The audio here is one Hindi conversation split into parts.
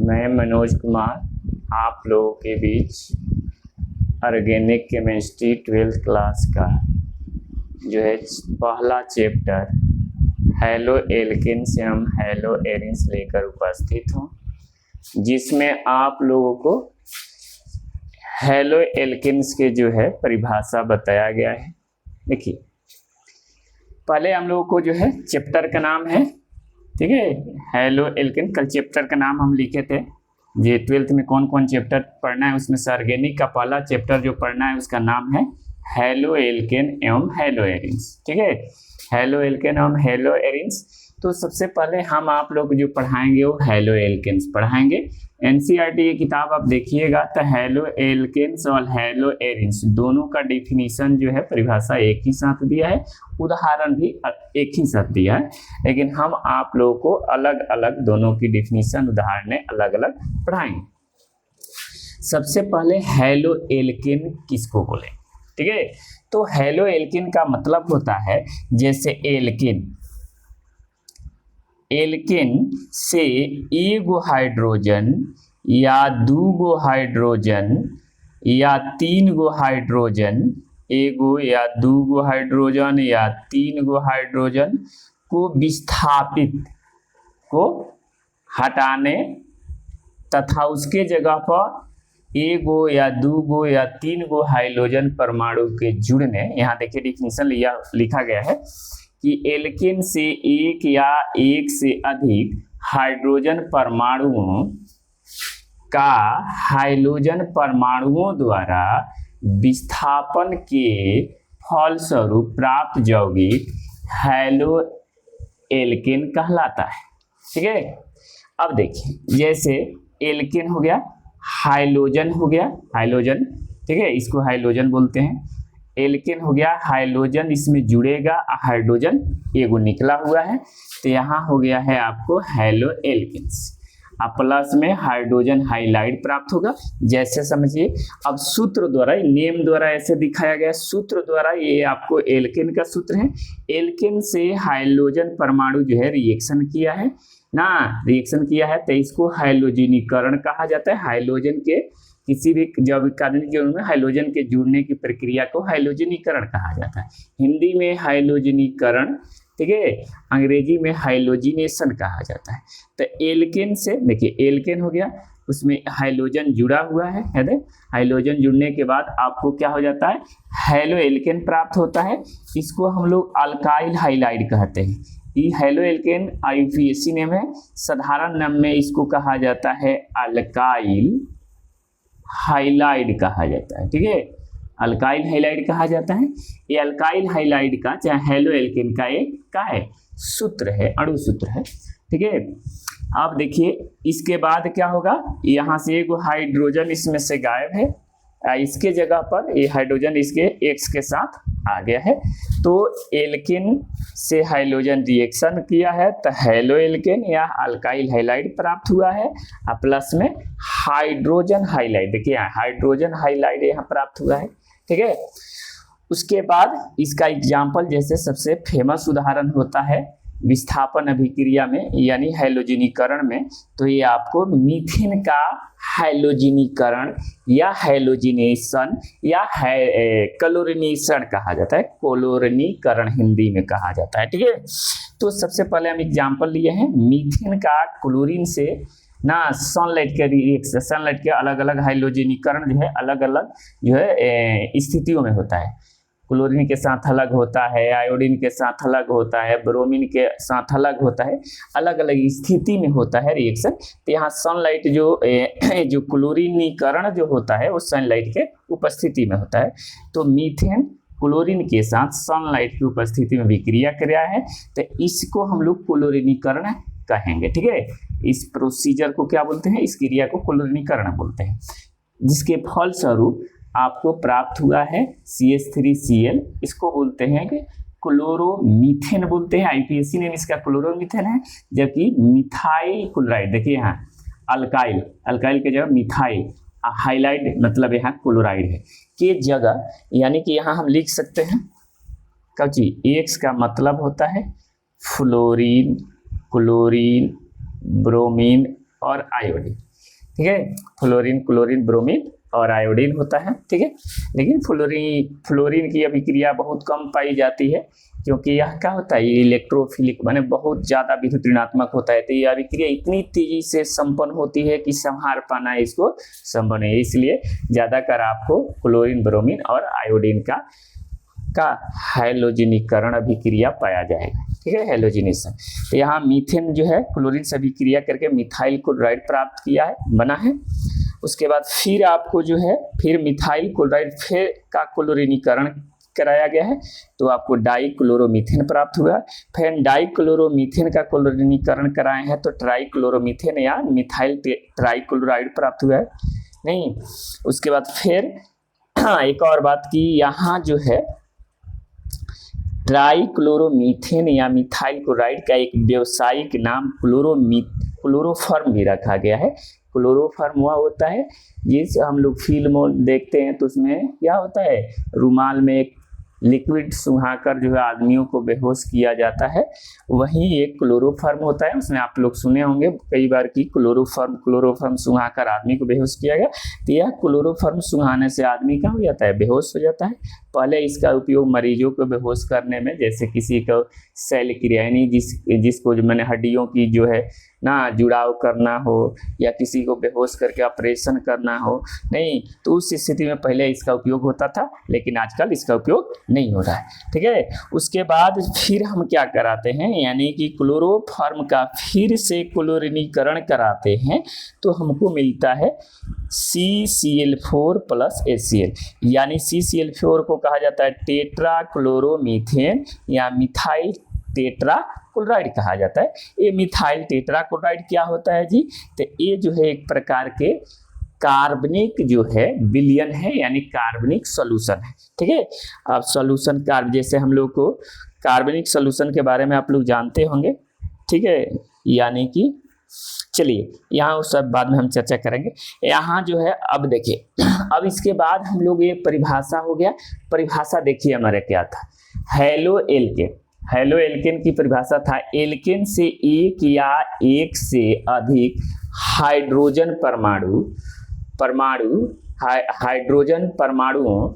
मैं मनोज कुमार आप लोगों के बीच ऑर्गेनिक केमिस्ट्री 12th क्लास का जो है पहला चैप्टर हैलो एल्केन्स एवं हैलो एरिन्स लेकर उपस्थित हूँ, जिसमें आप लोगों को हैलो एल्केन्स के जो है परिभाषा बताया गया है। देखिए, पहले हम लोगों को जो है चैप्टर का नाम है, ठीक है, हैलो एल्केन। कल चैप्टर का नाम हम लिखे थे, ये 12th में कौन कौन चैप्टर पढ़ना है उसमें से ऑर्गेनिक का पहला चैप्टर जो पढ़ना है उसका नाम है हैलो एल्केन एवं हैलो एरिन्स, ठीक है, हैलो एल्केन एवं हैलो एरिन्स। तो सबसे पहले हम आप लोग जो पढ़ाएंगे वो हैलो एल्केन्स पढ़ाएंगे। एनसीईआरटी की किताब आप देखिएगा तो हैलो एल्केन्स और हैलो एरिन्स दोनों का डेफिनेशन जो है परिभाषा एक ही साथ दिया है, उदाहरण भी एक ही साथ दिया है, लेकिन हम आप लोगों को अलग अलग दोनों की डेफिनेशन उदाहरण अलग अलग पढ़ाएंगे। सबसे पहले हैलो एल्केन किसको बोले, ठीक है। तो हैलो एल्केन का मतलब होता है जैसे एल्केन से एगो हाइड्रोजन या दूगो हाइड्रोजन या तीन गो हाइड्रोजन, एगो या दूगो हाइड्रोजन या तीन गो हाइड्रोजन को विस्थापित को हटाने तथा उसके जगह पर एगो या दूगो या तीन गो हाइड्रोजन परमाणु के जुड़ने, यहाँ देखिए डिफिनीशन लिखा गया है कि एल्केन से एक या एक से अधिक हाइड्रोजन परमाणुओं का हाइड्रोजन परमाणुओं द्वारा विस्थापन के फलस्वरूप प्राप्त यौगिक हैलो एल्केन कहलाता है, ठीक है। अब देखिए, जैसे एल्केन हो गया, हाइड्रोजन हो गया, हाइड्रोजन, ठीक है, इसको हाइड्रोजन बोलते हैं। एल्केन हो गया हाइड्रोजन, इसमें जुड़ेगा हाइड्रोजन एगो निकला हुआ है, तो यहाँ हो गया है आपको हैलो एल्केन्स। अब प्लस में हाइड्रोजन हाइलाइड प्राप्त होगा। जैसे समझिए, अब सूत्र द्वारा, नेम द्वारा ऐसे दिखाया गया, सूत्र द्वारा ये आपको एल्केन का सूत्र है। एल्केन से हाइड्रोजन परमाणु जो है रिएक्शन किया है ना, रिएक्शन किया है, तो इसको हाइड्रोजनीकरण कहा जाता है। हाइड्रोजन के किसी भी जैविक कार्बनिक यौगिक में हाइड्रोजन के जुड़ने की प्रक्रिया को हाइड्रोजनीकरण कहा जाता है। हिंदी में हाइड्रोजनीकरण, ठीक है, अंग्रेजी में हाइड्रोजिनेशन कहा जाता है। तो एल्केन से देखिए, एल्केन हो गया, उसमें हाइड्रोजन जुड़ा हुआ है, हाइड्रोजन जुड़ने के बाद आपको क्या हो जाता है, हैलो एल्केन प्राप्त होता है। इसको हम लोग अल्काइल हाइलाइड कहते हैं। ये हैलो एल्केन आईयूपीएसी नेम है, साधारण नाम में इसको कहा जाता है अल्काइल हाइलाइड कहा जाता है, ठीक है, अल्काइल हाइलाइड कहा जाता है। ये अल्काइल हाइलाइड का चाहे हैलो एल्केन का एक का है सूत्र है, अणु सूत्र है, ठीक है। अब देखिए, इसके बाद क्या होगा, यहाँ से एक हाइड्रोजन इसमें से गायब है, इसके जगह पर ये हाइड्रोजन इसके एक्स के साथ आ गया है। तो एल्केन से हाइड्रोजन रिएक्शन किया है तो हैलो एल्केन या अल्काइल हाइलाइड प्राप्त हुआ है, और प्लस में हाइड्रोजन हाइलाइड, देखिए हाइड्रोजन हाइलाइड यहाँ प्राप्त हुआ है, ठीक है। उसके बाद इसका एग्जाम्पल जैसे सबसे फेमस उदाहरण होता है विस्थापन अभिक्रिया में यानी हाइड्रोजनीकरण में, तो ये आपको मीथेन का हाइड्रोजनीकरण या हाइड्रोजिनेशन या क्लोरीनेशन कहा जाता है, क्लोरीनीकरण हिंदी में कहा जाता है, ठीक है। तो सबसे पहले हम एग्जाम्पल लिए हैं मीथेन का क्लोरीन से ना, सनलाइट के रिएक्शन, सनलाइट के अलग अलग हाइड्रोजनीकरण जो है अलग अलग जो है स्थितियों में होता है। क्लोरीन के साथ अलग होता है, आयोडीन के साथ अलग होता है, ब्रोमीन के साथ अलग होता है, अलग अलग स्थिति में होता है रिएक्शन। तो यहाँ सनलाइट जो क्लोरीनीकरण जो होता है वो सनलाइट के उपस्थिति में होता है। तो मीथेन क्लोरीन के साथ सनलाइट की उपस्थिति में विक्रिया कर रहा है, तो इसको हम लोग क्लोरीनीकरण कहेंगे, ठीक है। इस प्रोसीजर को क्या बोलते हैं, इस क्रिया को क्लोरीनीकरण बोलते हैं, जिसके फलस्वरूप आपको प्राप्त हुआ है CH3Cl, इसको बोलते हैं कि क्लोरोमीथेन बोलते हैं, आईपीएसी नेम इसका क्लोरोमीथेन है। जबकि मिथाइल क्लोराइड, देखिए यहाँ अल्काइल, अल्काइल के जगह मिथाइल, हाइलाइड मतलब यहाँ क्लोराइड है के जगह, यानी कि यहाँ हम लिख सकते हैं कौची, एक्स का मतलब होता है फ्लोरीन, क्लोरीन, ब्रोमीन और आयोडीन। ठीक है। फ्लोरीन, क्लोरीन, ब्रोमीन और आयोडीन होता है, ठीक है। लेकिन फ्लोरीन की अभिक्रिया बहुत कम पाई जाती है, क्योंकि यह क्या होता है, ये इलेक्ट्रोफिलिक माने बहुत ज़्यादा विद्युत ऋणात्मक होता है। तो ये अभिक्रिया इतनी तेजी से संपन्न होती है कि संहार पाना इसको संभव नहीं है, इसलिए ज़्यादातर आपको क्लोरीन, ब्रोमीन और आयोडीन का हैलोजनीकरण अभिक्रिया पाया जाएगा, ठीक है, हैलोजिनेशन। तो यहाँ मीथेन जो है क्लोरीन से अभिक्रिया करके मिथाइल क्लोराइड प्राप्त किया है, बना है। उसके बाद फिर आपको जो है फिर मिथाइल क्लोराइड फिर का क्लोरीनीकरण कराया गया है, तो आपको डाइक्लोरोमीथेन प्राप्त हुआ। फिर डाइक्लोरोमीथेन का क्लोरीनीकरण कराए हैं तो ट्राइक्लोरोमीथेन या मिथाइल ट्राइक्लोराइड प्राप्त हुआ है, नहीं। उसके बाद फिर एक और बात की, यहाँ जो है ट्राइक्लोरोमीथेन या मिथाइल क्लोराइड का एक व्यावसायिक नाम क्लोरोफॉर्म भी रखा गया है। क्लोरोफॉर्म हुआ होता है, जिस हम लोग फिल्म देखते हैं तो उसमें क्या होता है, रुमाल में एक लिक्विड सुहाकर जो है आदमियों को बेहोश किया जाता है, वही एक क्लोरोफॉर्म होता है। उसमें आप लोग सुने होंगे कई बार कि क्लोरोफॉर्म सुहाकर आदमी को बेहोश किया गया। तो यह क्लोरोफॉर्म सुहाने से आदमी क्या हो जाता है, बेहोश हो जाता है। पहले इसका उपयोग मरीजों को बेहोश करने में, जैसे किसी को शैल क्रिया यानी जिसको जो मैंने हड्डियों की जो है ना जुड़ाव करना हो, या किसी को बेहोश करके ऑपरेशन करना हो, नहीं, तो उस स्थिति में पहले इसका उपयोग होता था, लेकिन आजकल इसका उपयोग नहीं हो रहा है, ठीक है। उसके बाद फिर हम क्या कराते हैं, यानी कि क्लोरोफॉर्म का फिर से क्लोरीनीकरण कराते हैं, तो हमको मिलता है CCl4 प्लस HCl, यानी CCl4 को कहा जाता है टेट्रा क्लोरोमीथेन या मिथाइल टेट्रा क्लोराइड कहा जाता है। ये मिथाइल टेट्रा क्लोराइड क्या होता है जी, तो ये जो है एक प्रकार के कार्बनिक जो है विलयन है, यानी कार्बनिक सॉल्यूशन है, ठीक है। अब सॉल्यूशन कार्ब, जैसे हम लोग को कार्बनिक सॉल्यूशन के बारे में आप लोग जानते होंगे, ठीक है, यानी कि चलिए यहाँ उस सब बाद में हम चर्चा करेंगे। यहाँ जो है अब देखिए, अब इसके बाद हम लोग ये परिभाषा हो गया। परिभाषा देखिए हमारे क्या था, हेलो एल्केन की परिभाषा था, एल्केन से एक या एक से अधिक हाइड्रोजन हाइड्रोजन परमाणुओं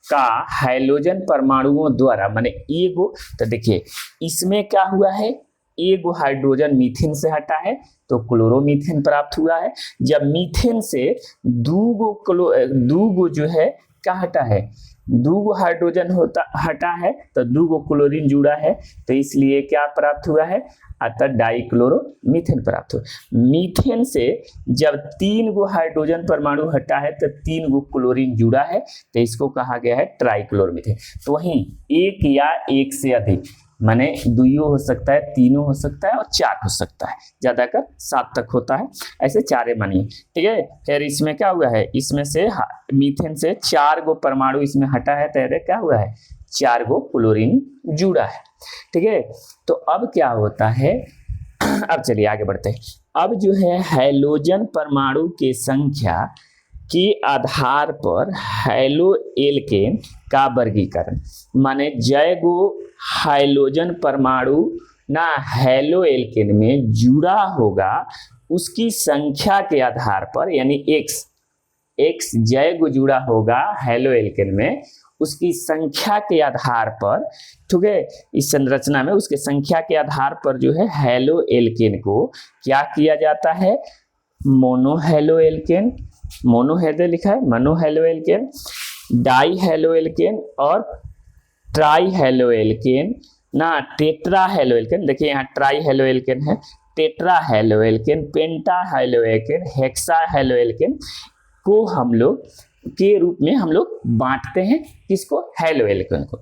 का हैलोजन परमाणुओं द्वारा माने एगो, तो देखिए इसमें क्या हुआ है, एगो हाइड्रोजन मीथेन से हटा है तो क्लोरोमीथेन प्राप्त हुआ है। जब मीथेन से दूगो जो है क्या हटा है, दूगो हाइड्रोजन हटा है तो दूगो क्लोरीन जुड़ा है, तो इसलिए क्या प्राप्त हुआ है, अतः डाइक्लोरोमीथेन प्राप्त हुआ। मीथेन से जब 3 गो हाइड्रोजन परमाणु हटा है तो 3 गो क्लोरीन जुड़ा है, तो इसको कहा गया है ट्राइक्लोरोमीथेन। तो वहीं एक या एक से अधिक माने 2 हो सकता है, 3 हो सकता है और 4 हो सकता है, ज्यादातर 7 तक होता है, ऐसे 4 मानिए, ठीक है। फिर इसमें क्या हुआ है, इसमें से मीथेन से 4 गो परमाणु इसमें हटा है, तो क्या हुआ है, 4 गो क्लोरीन जुड़ा है, ठीक है। तो अब क्या होता है, अब चलिए आगे बढ़ते हैं। अब जो है हैलोजन परमाणु की संख्या के आधार पर हैलो एल्केन का वर्गीकरण, माने जय गो हाइलोजन परमाणु ना हैलो एल्केन में जुड़ा होगा, उसकी संख्या के आधार पर, यानी x जय गो जुड़ा होगा हैलो एल्केन में, उसकी संख्या के आधार पर, ठीक है, इस संरचना में उसके संख्या के आधार पर जो है हैलो एल्केन को क्या किया जाता है, मोनोहैलो एल्केन, मोनोहैलो लिखा है, monohalo alkane, di halo alkane और ट्राई हैलो एल्केन ना टेट्रा हैलो एल्केन, देखिए यहाँ ट्राई हैलो एल्केन है, tetra halo alkane, penta halo alkane, hexa halo alkane को हम लोग के रूप में हम लोग बांटते हैं, किसको, हैलो एल्केन को,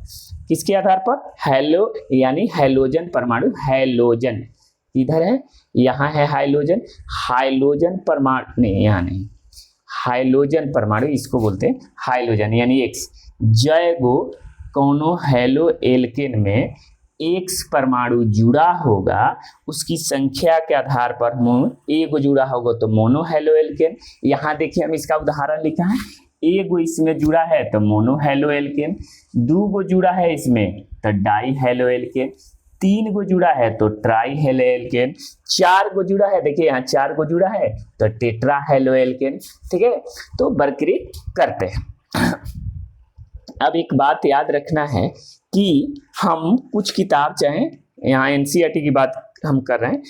किसके आधार पर, हैलो यानी हैलोजन परमाणु, हैलोजन इधर है, यहाँ है हाइलोजन परमाणु, नहीं यहाँ नहीं, हाइलोजन परमाणु इसको बोलते हैं हाइलोजन, यानी x जय गो कोनो हैलो एल्केन में x परमाणु जुड़ा होगा, उसकी संख्या के आधार पर एगो जुड़ा होगा तो मोनो हैलो एल्केन। यहाँ देखिए हम इसका उदाहरण लिखा है, एगो इसमें जुड़ा है तो मोनो हैलो एल्केन, 2 गो जुड़ा है इसमें तो डाई हैलो एल्केन, 3 गो जुड़ा है तो ट्राई हेलो एल्केन, 4 गो जुड़ा है, देखिए यहाँ 4 गो जुड़ा है तो टेट्रा हेलो एल्केन। ठीक है, तो वर्गीकृत करते हैं। अब एक बात याद रखना है कि हम कुछ किताब चाहे, यहाँ एनसीईआरटी की बात हम कर रहे हैं,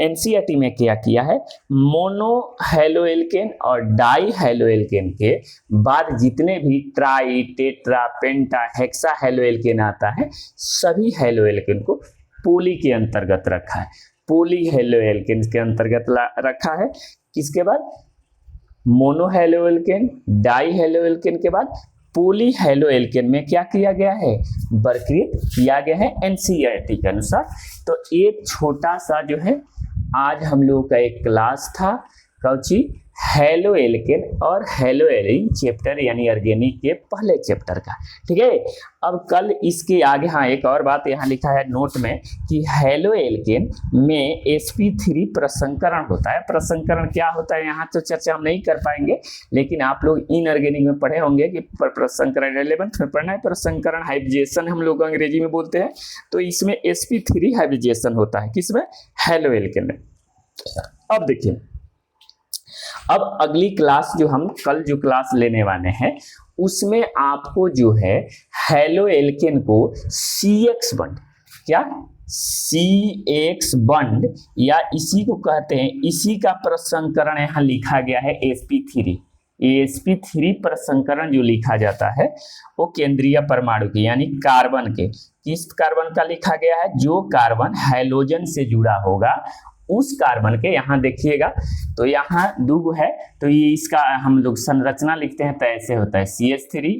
एनसीईआरटी में क्या किया है, मोनो हेलो एल्केन और डाई हेलो एल्केन के बाद जितने भी ट्राई, टेट्रा, पेंटा, हेक्सा हेलो एल्केन आता है, सभी हेलो एल्केन को पोली के अंतर्गत रखा है, पोली हेलो एल्केन के अंतर्गत रखा है। किसके बाद, mono halo alkane, die halo alkane के बाद पोली हेलो एल्केन में क्या किया गया है, वर्गीकृत किया गया है एनसीईआरटी के अनुसार। तो एक छोटा सा जो है आज हम लोगों का एक क्लास था कौची, हेलो एल्केन और हेलो एलिन चैप्टर यानी ऑर्गेनिक के पहले चैप्टर का। ठीक है, अब कल इसके आगे, हाँ एक और बात यहाँ लिखा है नोट में कि हेलो एल्केन में sp3 प्रसंकरण होता है। प्रसंकरण क्या होता है यहाँ तो चर्चा हम नहीं कर पाएंगे, लेकिन आप लोग इनऑर्गेनिक में पढ़े होंगे कि प्रसंकरण 11th में पढ़ना है। प्रसंकरण हाइब्रिडेशन हम लोग अंग्रेजी में बोलते हैं, तो इसमें sp3 हाइब्रिडेशन होता है, किसमें, हेलो एल्केन में। अब देखिए, अब अगली क्लास जो हम कल जो क्लास लेने वाले हैं उसमें आपको जो है हेलो एल्केन को CX बॉन्ड, क्या CX बॉन्ड या इसी को कहते हैं, इसी का प्रसंकरण यहाँ लिखा गया है sp3। sp3 प्रसंकरण जो लिखा जाता है वो केंद्रीय परमाणु के यानी कार्बन के, किस कार्बन का लिखा गया है, जो कार्बन हाइड्रोजन से जुड़ा होगा उस कार्बन के। यहाँ देखिएगा तो यहाँ 2 है तो ये इसका हम लोग संरचना लिखते हैं तो ऐसे होता है CH3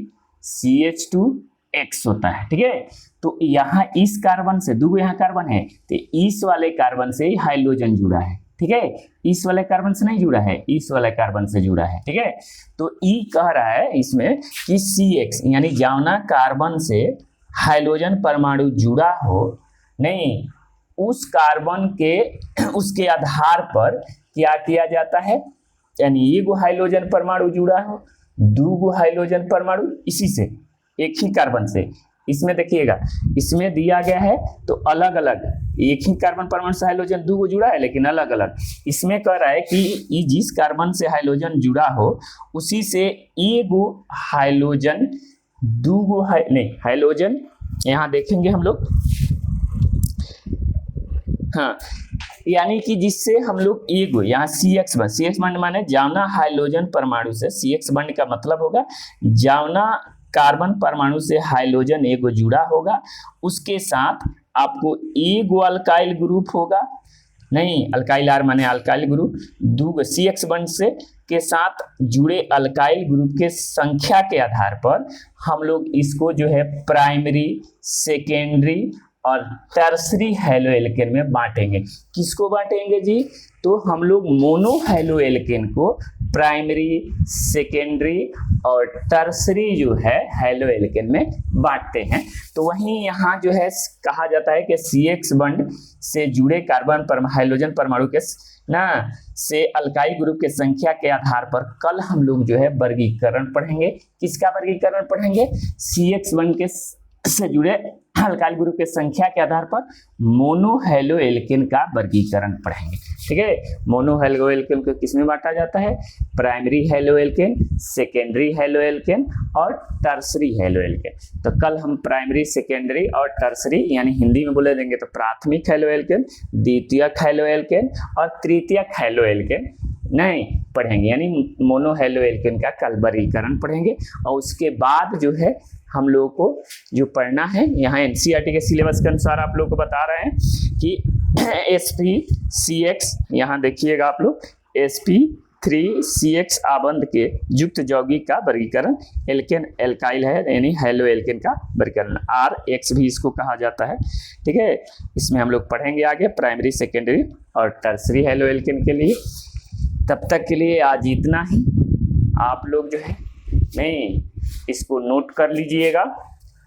CH2X होता है। ठीक है, तो यहाँ इस कार्बन से 2 यहाँ कार्बन है तो इस वाले कार्बन से हाइड्रोजन जुड़ा है। ठीक है, इस वाले कार्बन से नहीं जुड़ा है, इस वाले कार्बन से जुड़ा है। ठीक है, तो ई कह रहा है इसमें कि CX यानी जौना कार्बन से हाइड्रोजन परमाणु जुड़ा हो, नहीं उस कार्बन के उसके आधार पर क्या किया जाता है, यानी एक हाइड्रोजन परमाणु जुड़ा हो, 2 हाइड्रोजन परमाणु इसी से एक ही कार्बन से, इसमें देखिएगा इसमें दिया गया है तो अलग अलग, एक ही कार्बन परमाणु से हाइड्रोजन 2 जुड़ा है लेकिन अलग अलग। इसमें कह रहा है कि जिस कार्बन से हाइड्रोजन जुड़ा हो उसी से एक हाइड्रोजन, 2 हाइड्रोजन यहाँ देखेंगे हम लोग, हाँ यानी कि जिससे हम लोग एगो यहाँ CX बॉन्ड माने जावना हाइड्रोजन परमाणु से, CX बॉन्ड का मतलब होगा जावना कार्बन परमाणु से हाइड्रोजन एगो जुड़ा होगा उसके साथ आपको एगो अल्काइल ग्रुप होगा, नहीं अल्काइल आर माने अल्काइल ग्रुप, 2 CX बॉन्ड से के साथ जुड़े अल्काइल ग्रुप के संख्या के आधार पर हम लोग इसको जो है प्राइमरी, सेकेंडरी और टर्सरी हेलो एल्केन में बांटेंगे। किसको बांटेंगे जी, तो हम लोग मोनो हेलो एल्केन को प्राइमरी, सेकेंडरी और टर्सरी जो है हेलो एल्केन में बांटते हैं। तो वहीं यहाँ जो है कहा जाता है कि CX बॉन्ड से जुड़े कार्बन हाइड्रोजन परमाणु के ना से अल्काइल ग्रुप के संख्या के आधार पर कल हम लोग जो है वर्गीकरण पढ़ेंगे। किसका वर्गीकरण पढ़ेंगे, CX बॉन्ड के से जुड़े अल्काइल ग्रुप के संख्या के आधार पर मोनो हेलो एल्केन का वर्गीकरण पढ़ेंगे। ठीक है, मोनो हेलो एल्केन को किसमें बांटा जाता है, primary halo alkane, secondary halo alkane और टर्सरी हेलो एल्केन। तो कल हम प्राइमरी, सेकेंडरी और टर्सरी यानी हिंदी में बोले देंगे तो प्राथमिक हेलो एल्केन, द्वितीयक हेलो एल्केन और तृतीयक हेलो एल्केन नहीं पढ़ेंगे, यानी मोनो हेलो एल्केन का कल वर्गीकरण पढ़ेंगे। और उसके बाद जो है हम लोगों को जो पढ़ना है, यहाँ एनसीईआरटी के सिलेबस के अनुसार आप लोगों को बता रहे हैं कि sp3CX, यहाँ देखिएगा आप लोग sp3CX आबंध के युक्त यौगिक का वर्गीकरण, एल्केन एल्काइल है यानी हेलो एल्केन का वर्गीकरण, RX भी इसको कहा जाता है। ठीक है, इसमें हम लोग पढ़ेंगे आगे प्राइमरी, सेकेंडरी और टर्सरी हेलो एल्केन के लिए। तब तक के लिए आज इतना ही, आप लोग जो है नहीं इसको नोट कर लीजिएगा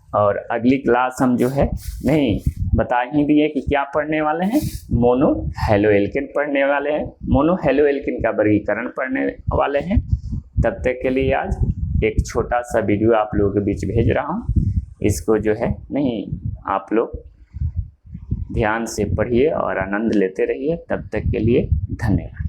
और अगली क्लास हम जो है नहीं बता ही दिए कि क्या पढ़ने वाले हैं, मोनो हेलो एल्केन पढ़ने वाले हैं, मोनो हेलो एल्केन का वर्गीकरण पढ़ने वाले हैं। तब तक के लिए आज एक छोटा सा वीडियो आप लोगों के बीच भेज रहा हूँ, इसको जो है नहीं आप लोग ध्यान से पढ़िए और आनंद लेते रहिए। तब तक के लिए धन्यवाद।